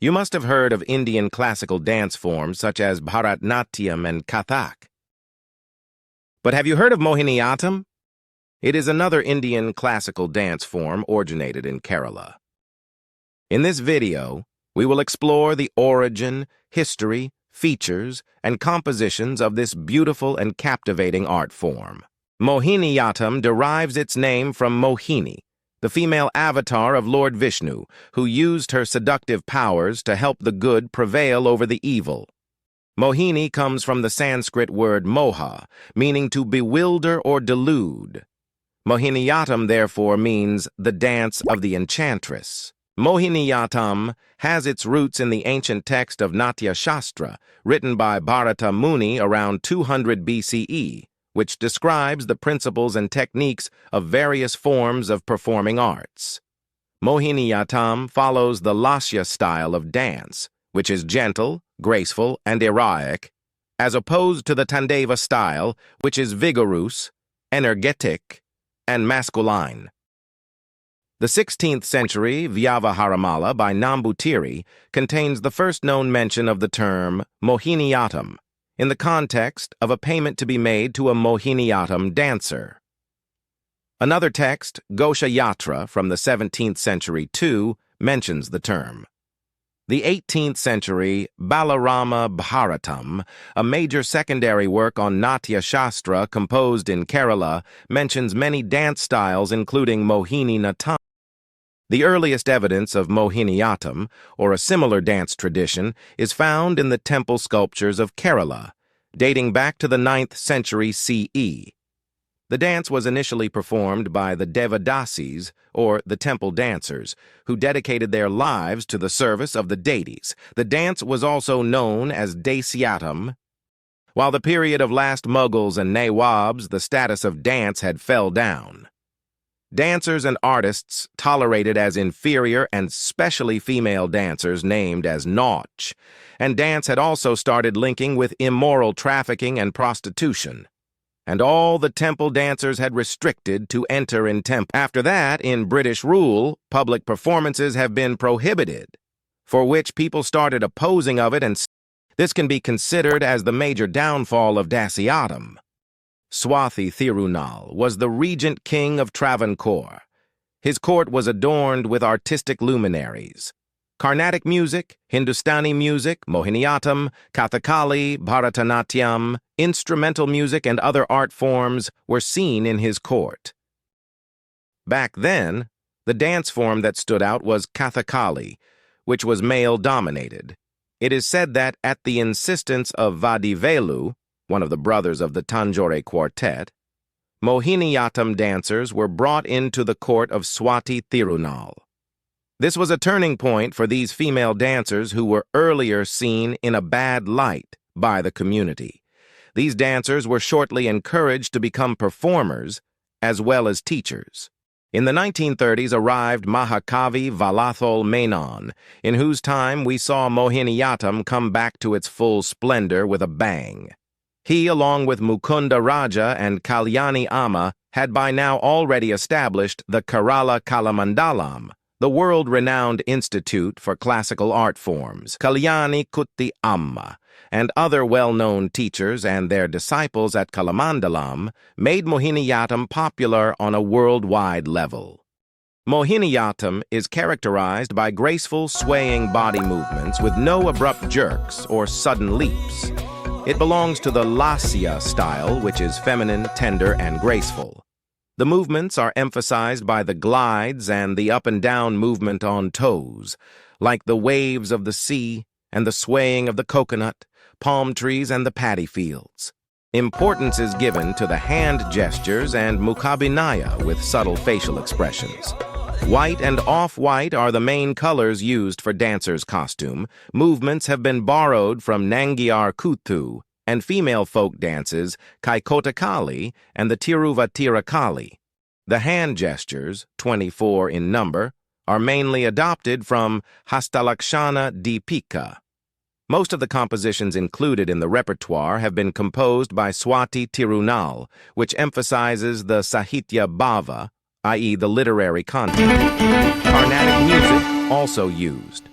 You must have heard of Indian classical dance forms such as Bharatanatyam and Kathak. But have you heard of Mohiniyattam? It is another Indian classical dance form originated in Kerala. In this video, we will explore the origin, history, features, and compositions of this beautiful and captivating art form. Mohiniyattam derives its name from Mohini, the female avatar of Lord Vishnu, who used her seductive powers to help the good prevail over the evil. Mohini comes from the Sanskrit word moha, meaning to bewilder or delude. Mohiniyattam therefore means the dance of the enchantress. Mohiniyattam has its roots in the ancient text of Natya Shastra, written by Bharata Muni around 200 BCE, which describes the principles and techniques of various forms of performing arts. Mohiniyattam follows the Lasya style of dance, which is gentle, graceful, and heroic, as opposed to the Tandava style, which is vigorous, energetic, and masculine. The 16th century Vyavaharamala by Nambutiri contains the first known mention of the term Mohiniyattam, in the context of a payment to be made to a Mohiniyattam dancer. Another text, Ghosha Yatra, from the 17th century too, mentions the term. The 18th century Balarama Bharatam, a major secondary work on Natya Shastra composed in Kerala, mentions many dance styles including Mohiniyattam. The earliest evidence of Mohiniyattam, or a similar dance tradition, is found in the temple sculptures of Kerala, dating back to the 9th century CE. The dance was initially performed by the Devadasis, or the temple dancers, who dedicated their lives to the service of the deities. The dance was also known as Dasyattam. While the period of last Mughals and Nawabs, the status of dance had fell down. Dancers and artists tolerated as inferior and specially female dancers named as Nautch, and dance had also started linking with immoral trafficking and prostitution. And all the temple dancers had restricted to enter in temple. After that, in British rule, public performances have been prohibited, for which people started opposing of it, and this can be considered as the major downfall of Dasyattam. Swathi Thirunal was the regent king of Travancore. His court was adorned with artistic luminaries. Carnatic music, Hindustani music, Mohiniyattam, Kathakali, Bharatanatyam, instrumental music, and other art forms were seen in his court. Back then, the dance form that stood out was Kathakali, which was male-dominated. It is said that at the insistence of Vadivelu, one of the brothers of the Tanjore Quartet, Mohiniyattam dancers were brought into the court of Swathi Thirunal. This was a turning point for these female dancers who were earlier seen in a bad light by the community. These dancers were shortly encouraged to become performers as well as teachers. In the 1930s arrived Mahakavi Valathol Menon, in whose time we saw Mohiniyattam come back to its full splendor with a bang. He, along with Mukunda Raja and Kalyani Amma, had by now already established the Kerala Kalamandalam, the world-renowned institute for classical art forms. Kalyani Kutti Amma and other well-known teachers and their disciples at Kalamandalam made Mohiniyattam popular on a worldwide level. Mohiniyattam is characterized by graceful, swaying body movements with no abrupt jerks or sudden leaps. It belongs to the Lasya style, which is feminine, tender, and graceful. The movements are emphasized by the glides and the up-and-down movement on toes, like the waves of the sea and the swaying of the coconut, palm trees, and the paddy fields. Importance is given to the hand gestures and mukhabinaya with subtle facial expressions. White and off-white are the main colors used for dancers' costume. Movements have been borrowed from Nangiar Kuthu and female folk dances Kaikotakali and the Tiruvattirakali. The hand gestures, 24 in number, are mainly adopted from Hastalakshana Deepika. Most of the compositions included in the repertoire have been composed by Swathi Thirunal, which emphasizes the Sahitya Bhava, i.e. the literary content. Carnatic music also used.